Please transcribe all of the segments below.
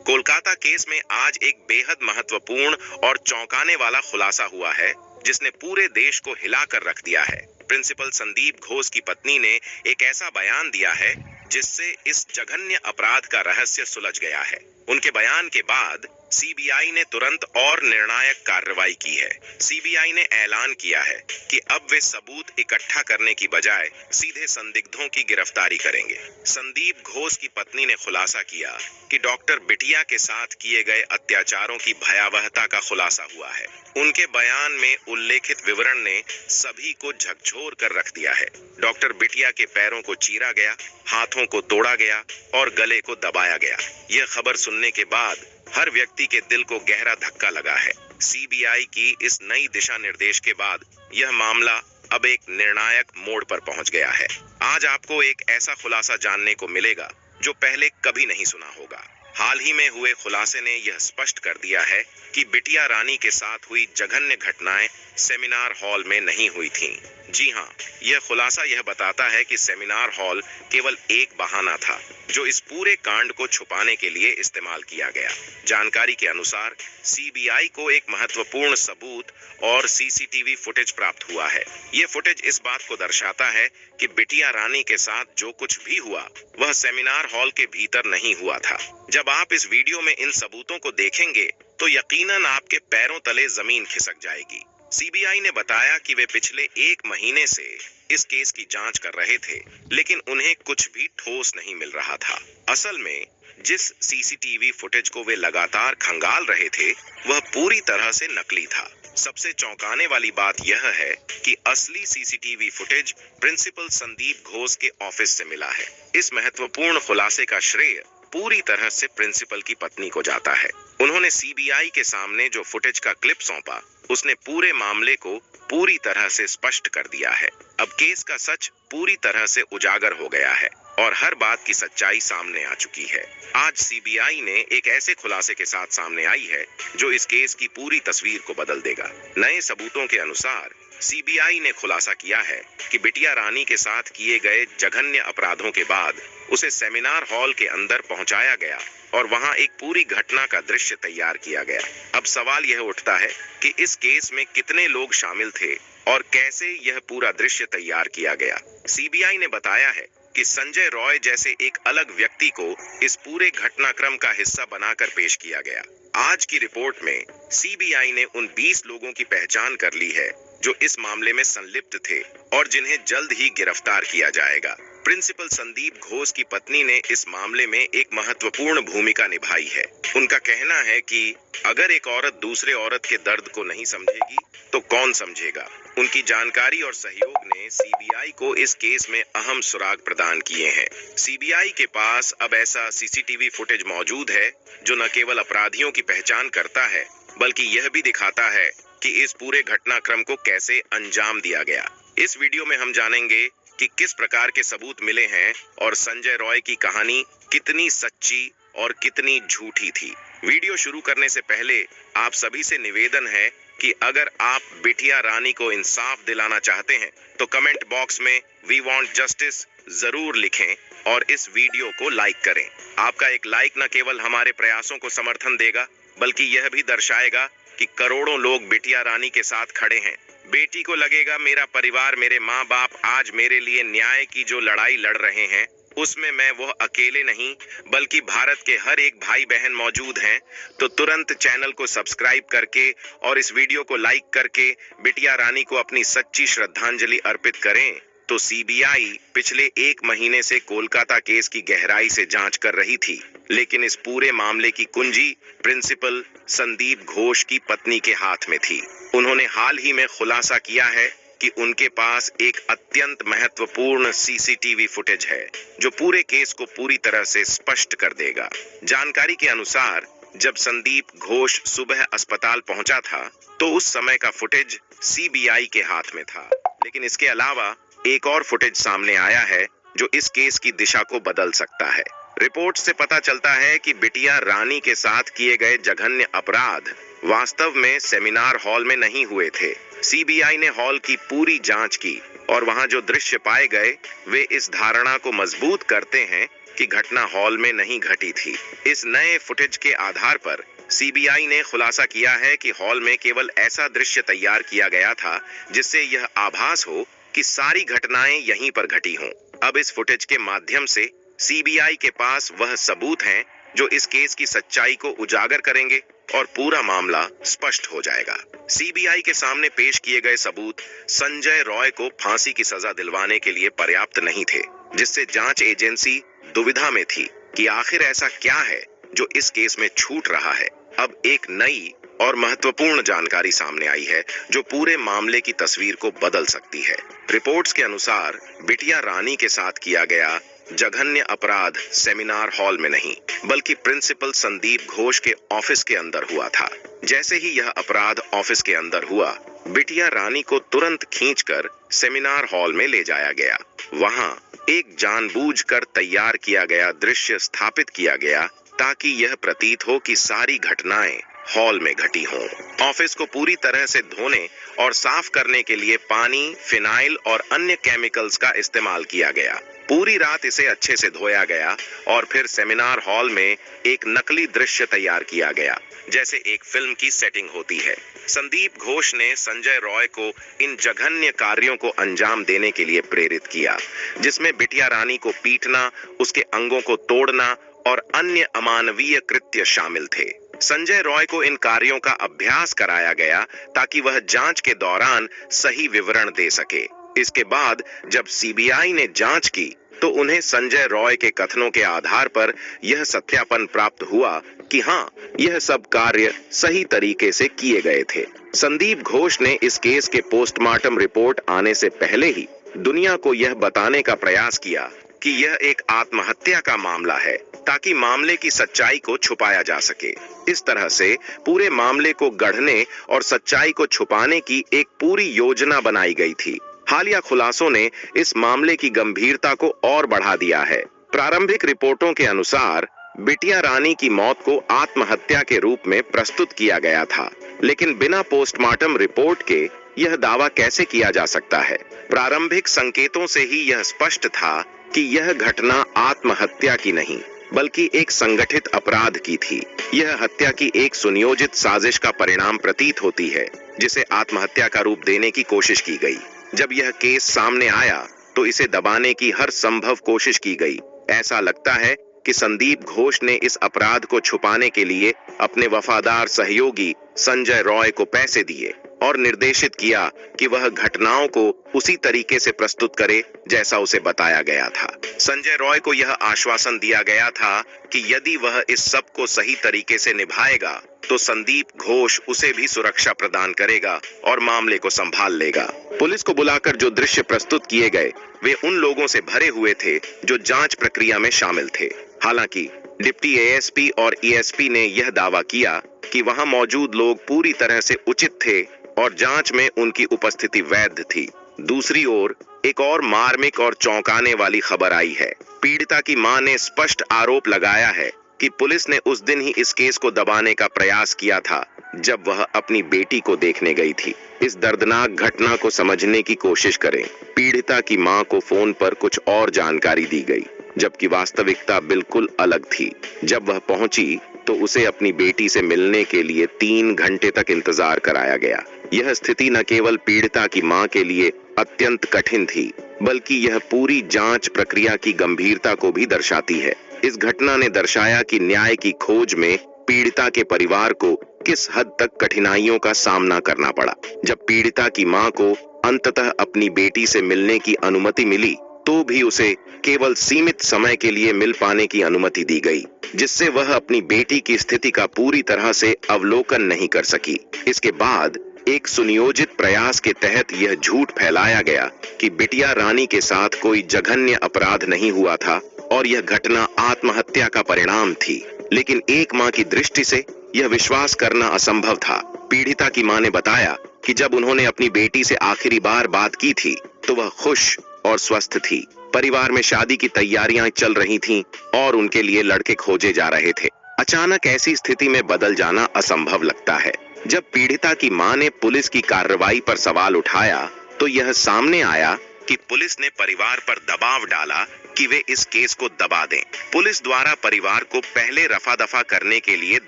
Kolkata case में आज एक बेहद महत्वपूर्ण और चौंकाने वाला खुलासा हुआ है जिसने पूरे देश को हिलाकर रख दिया है। प्रिंसिपल संदीप घोष की पत्नी ने एक ऐसा बयान दिया है जिससे इस जघन्य अपराध का रहस्य सुलझ गया है। उनके बयान के बाद सीबीआई ने तुरंत और निर्णायक कार्रवाई की है। सीबीआई ने ऐलान किया है कि अब वे सबूत इकट्ठा करने की बजाय सीधे संदिग्धों की गिरफ्तारी करेंगे। संदीप घोष की पत्नी ने खुलासा किया कि डॉक्टर बिटिया के साथ किए गए अत्याचारों की भयावहता का खुलासा हुआ है। उनके बयान में उल्लेखित विवरण ने सभी को झकझोर कर रख दिया है। डॉक्टर बिटिया के पैरों को चीरा गया, हाथों को तोड़ा गया और गले को दबाया गया। यह खबर सुनने के बाद हर व्यक्ति के दिल को गहरा धक्का लगा है। सीबीआई की इस नई दिशा निर्देश के बाद यह मामला अब एक निर्णायक मोड़ पर पहुंच गया है। आज आपको एक ऐसा खुलासा जानने को मिलेगा जो पहले कभी नहीं सुना होगा। हाल ही में हुए खुलासे ने यह स्पष्ट कर दिया है कि बिटिया रानी के साथ हुई जघन्य घटनाएं सेमिनार हॉल में नहीं हुई थीं। जी हां, यह खुलासा यह बताता है कि सेमिनार हॉल केवल एक बहाना था जो इस पूरे कांड को छुपाने के लिए इस्तेमाल किया गया। जानकारी के अनुसार सीबीआई को एक महत्वपूर्ण सबूत और सीसीटीवी फुटेज प्राप्त हुआ है। यह फुटेज इस बात को दर्शाता है कि बिटिया रानी के साथ जो कुछ भी हुआ वह सेमिनार हॉल के भीतर नहीं हुआ था। जब आप इस वीडियो में इन सबूतों को देखेंगे तो यकीनन आपके पैरों तले जमीन खिसक जाएगी। सीबीआई ने बताया कि वे पिछले 1 महीने से इस केस की जांच कर रहे थे, लेकिन उन्हें कुछ भी ठोस नहीं मिल रहा था। असल में जिस सीसीटीवी फुटेज को वे लगातार खंगाल रहे थे वह पूरी तरह से नकली था। सबसे चौंकाने वाली बात यह है कि असली CCTV footage principal Sandeep Ghosh के ऑफिस से मिला है। इस महत्वपूर्ण खुलासे का श्रेय पूरी तरह से प्रिंसिपल की पत्नी को जाता है। उन्होंने सीबीआई के सामने जो फुटेज का क्लिप सौंपा उसने पूरे मामले को पूरी तरह से स्पष्ट कर दिया है। अब केस का सच पूरी तरह से उजागर हो गया है और हर बात की सच्चाई सामने आ चुकी है। आज सीबीआई ने एक ऐसे खुलासे के साथ सामने आई है जो इस केस की पूरी तस्वीर को बदल देगा। नए सबूतों के अनुसार सीबीआई ने खुलासा किया है कि बिटिया रानी के साथ किए गए जघन्य अपराधों के बाद उसे सेमिनार हॉल के अंदर पहुंचाया गया और वहां एक पूरी घटना का दृश्य तैयार किया गया। अब सवाल यह उठता है कि इस केस में कितने लोग शामिल थे और कैसे यह पूरा दृश्य तैयार किया गया। सीबीआई ने बताया है कि संजय रॉय जैसे एक अलग व्यक्ति को इस पूरे घटनाक्रम का हिस्सा बनाकर पेश किया गया। आज की रिपोर्ट में सीबीआई ने उन 20 लोगों की पहचान कर ली है जो इस मामले में संलिप्त थे और जिन्हें जल्द ही गिरफ्तार किया जाएगा। प्रिंसिपल संदीप घोष की पत्नी ने इस मामले में एक महत्वपूर्ण भूमिका निभाई है। उनका कहना है कि अगर एक औरत दूसरे औरत के दर्द को नहीं समझेगी तो कौन समझेगा। उनकी जानकारी और सहयोग ने सीबीआई को इस केस में अहम सुराग प्रदान किए हैं। सीबीआई के पास अब ऐसा सीसीटीवी फुटेज मौजूद है जो न केवल अपराधियों की पहचान करता है बल्कि यह भी दिखाता है कि इस पूरे घटनाक्रम को कैसे अंजाम दिया गया। इस वीडियो में हम जानेंगे कि किस प्रकार के सबूत मिले हैं और संजय रॉय की कहानी कितनी सच्ची और कितनी झूठी थी। वीडियो शुरू करने से पहले आप सभी से निवेदन है कि अगर आप बिटिया रानी को इंसाफ दिलाना चाहते हैं तो कमेंट बॉक्स में वी वांट जस्टिस जरूर लिखें और इस वीडियो को लाइक करें। आपका एक लाइक न केवल हमारे प्रयासों को समर्थन देगा बल्कि यह भी दर्शाएगा कि करोड़ों लोग बिटिया रानी के साथ खड़े हैं। बेटी को लगेगा मेरा परिवार, मेरे माँ बाप आज मेरे लिए न्याय की जो लड़ाई लड़ रहे हैं उसमें मैं वो अकेले नहीं बल्कि भारत के हर एक भाई बहन मौजूद हैं। तो तुरंत चैनल को सब्सक्राइब करके और इस वीडियो को लाइक करके बिटिया रानी को अपनी सच्ची श्रद्धांजलि अर्पित करें। तो सीबीआई पिछले 1 महीने से कोलकाता केस की गहराई से जांच कर रही थी, लेकिन इस पूरे मामले की कुंजी प्रिंसिपल संदीप घोष की पत्नी के हाथ में थी। उन्होंने हाल ही में खुलासा किया है कि उनके पास एक अत्यंत महत्वपूर्ण सीसीटीवी फुटेज है जो पूरे केस को पूरी तरह से स्पष्ट कर देगा। जानकारी के अनुसार जब संदीप घोष सुबह अस्पताल पहुंचा था तो उस समय का फुटेज सीबीआई के हाथ में था, लेकिन इसके अलावा एक और फुटेज सामने आया है जो इस केस की दिशा को बदल सकता है। रिपोर्ट से पता चलता है कि बिटिया रानी के साथ किए गए जघन्य अपराध वास्तव में सेमिनार हॉल में नहीं हुए थे। सीबीआई ने हॉल की पूरी जांच की और वहां जो दृश्य पाए गए वे इस धारणा को मजबूत करते हैं कि घटना हॉल में नहीं घटी थी। इस नए फुटेज के आधार पर सीबीआई ने खुलासा किया है कि हॉल में केवल ऐसा दृश्य तैयार किया गया था जिससे यह आभास हो कि सारी घटनाएं यहीं पर घटी हों। अब इस फुटेज के माध्यम से सीबीआई के पास वह सबूत हैं जो इस केस की सच्चाई को उजागर करेंगे और पूरा मामला स्पष्ट हो जाएगा। सीबीआई के सामने पेश किए गए सबूत संजय रॉय को फांसी की सजा दिलवाने के लिए पर्याप्त नहीं थे, जिससे जांच एजेंसी दुविधा में थी कि आखिर ऐसा क्या है जो इस केस में छूट रहा है। अब एक नई और महत्वपूर्ण जानकारी सामने आई है जो पूरे मामले की तस्वीर को बदल सकती है। रिपोर्ट्स के अनुसार बिटिया रानी के साथ किया गया जघन्य अपराध सेमिनार हॉल में नहीं बल्कि प्रिंसिपल संदीप घोष के ऑफिस के अंदर हुआ था। जैसे ही यह अपराध ऑफिस के अंदर हुआ, बिटिया रानी को तुरंत खींचकर सेमिनार हॉल में ले जाया गया। वहां एक जानबूझकर तैयार किया गया दृश्य स्थापित किया गया ताकि यह प्रतीत हो कि सारी घटनाएं हॉल में घटी हों। ऑफिस को पूरी तरह से धोने और साफ करने के लिए पानी, फिनाइल और अन्य केमिकल्स का इस्तेमाल किया गया। पूरी रात इसे अच्छे से धोया गया और फिर सेमिनार हॉल में एक नकली दृश्य तैयार किया गया, जैसे एक फिल्म की सेटिंग होती है। संदीप घोष ने संजय रॉय को इन जघन्य कार्यों को अंजाम देने के लिए प्रेरित किया, जिसमें बिटिया रानी को पीटना, उसके अंगों को तोड़ना और अन्य अमानवीय कृत्य शामिल थे। संजय रॉय को इन कार्यों का अभ्यास कराया गया ताकि वह जांच के दौरान सही विवरण दे सके। इसके बाद जब सीबीआई ने जांच की तो उन्हें संजय रॉय के कथनों के आधार पर यह सत्यापन प्राप्त हुआ कि हाँ, यह सब कार्य सही तरीके से किए गए थे। संदीप घोष ने इस केस के पोस्टमार्टम रिपोर्ट आने से पहले ही दुनिया को यह बताने का प्रयास किया कि यह एक आत्महत्या का मामला है ताकि मामले की सच्चाई को छुपाया जा सके। इस तरह से पूरे मामले को गढ़ने और सच्चाई को छुपाने की एक पूरी योजना बनाई गई थी। हालिया खुलासों ने इस मामले की गंभीरता को और बढ़ा दिया है। प्रारंभिक रिपोर्टों के अनुसार बिटिया रानी की मौत को आत्महत्या के रूप में प्रस्तुत किया गया था, लेकिन बिना पोस्टमार्टम रिपोर्ट के यह दावा कैसे किया जा सकता है? प्रारंभिक संकेतों से ही यह स्पष्ट था कि यह घटना आत्महत्या की नहीं बल्कि एक संगठित अपराध की थी। यह हत्या की एक सुनियोजित साजिश का परिणाम प्रतीत होती है, जिसे आत्महत्या का रूप देने की कोशिश की गई। जब यह केस सामने आया तो इसे दबाने की हर संभव कोशिश की गई। ऐसा लगता है कि संदीप घोष ने इस अपराध को छुपाने के लिए अपने वफादार सहयोगी संजय रॉय को पैसे दिए और निर्देशित किया कि वह घटनाओं को उसी तरीके से प्रस्तुत करे जैसा उसे बताया गया था। संजय रॉय को यह आश्वासन दिया गया था कि यदि वह इस सब को सही तरीके से निभाएगा तो संदीप घोष उसे भी सुरक्षा प्रदान करेगा और मामले को संभाल लेगा। पुलिस को बुलाकर जो दृश्य प्रस्तुत किए गए वे उन लोगों से भरे हुए थे जो जांच प्रक्रिया में शामिल थे। हालांकि डिप्टी एएसपी और ईएसपी ने यह दावा किया कि वहां मौजूद लोग पूरी तरह से उचित थे और जांच में उनकी उपस्थिति वैध थी। दूसरी ओर एक और मार्मिक और चौंकाने वाली खबर आई है। पीड़िता की मां ने स्पष्ट आरोप लगाया है कि पुलिस ने उस दिन ही इस केस को दबाने का प्रयास किया था जब वह अपनी बेटी को देखने गई थी। इस दर्दनाक घटना को समझने की कोशिश करें। पीड़िता की मां को फोन पर कुछ और जानकारी दी गई, जबकि वास्तविकता बिल्कुल अलग थी। जब वह पहुंची तो उसे अपनी बेटी से मिलने के लिए 3 घंटे तक इंतजार कराया गया। यह स्थिति न केवल पीड़िता की मां के लिए अत्यंत कठिन थी, बल्कि यह पूरी जांच प्रक्रिया की गंभीरता को भी दर्शाती है। इस घटना ने दर्शाया कि न्याय की खोज में पीड़िता के परिवार को किस हद तक कठिनाइयों का सामना करना पड़ा। जब पीड़िता की मां को अंततः अपनी बेटी से मिलने की अनुमति मिली तो भी उसे केवल सीमित समय के लिए मिल पाने की अनुमति दी गई, जिससे वह अपनी बेटी की स्थिति का पूरी तरह से अवलोकन नहीं कर सकी। इसके बाद एक सुनियोजित प्रयास के तहत यह झूठ फैलाया गया कि बिटिया रानी के साथ कोई जघन्य अपराध नहीं हुआ था और यह घटना आत्महत्या का परिणाम थी। लेकिन एक मां की दृष्टि से यह विश्वास करना असंभव था। पीड़िता की मां ने बताया कि जब उन्होंने अपनी बेटी से आखिरी बार बात की थी तो वह खुश और स्वस्थ थी। परिवार में शादी की तैयारियां चल रही थीं और उनके लिए लड़के खोजे जा रहे थे। अचानक ऐसी स्थिति में बदल जाना असंभव लगता है। जब पीड़िता की मां ने पुलिस की कार्रवाई पर सवाल उठाया तो यह सामने आया कि पुलिस ने परिवार पर दबाव डाला कि वे इस केस को दबा दें। पुलिस द्वारा परिवार को पहले रफा दफा करने के लिए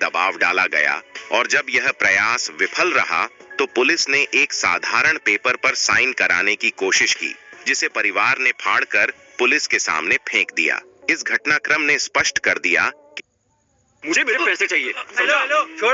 दबाव डाला गया और जब यह प्रयास विफल रहा तो पुलिस ने एक साधारण पेपर पर साइन कराने की कोशिश की, जिसे परिवार ने फाड़कर पुलिस के सामने फेंक दिया। इस घटनाक्रम ने स्पष्ट कर दिया कि मुझे मेरे पैसे चाहिए। हेलो, छोड़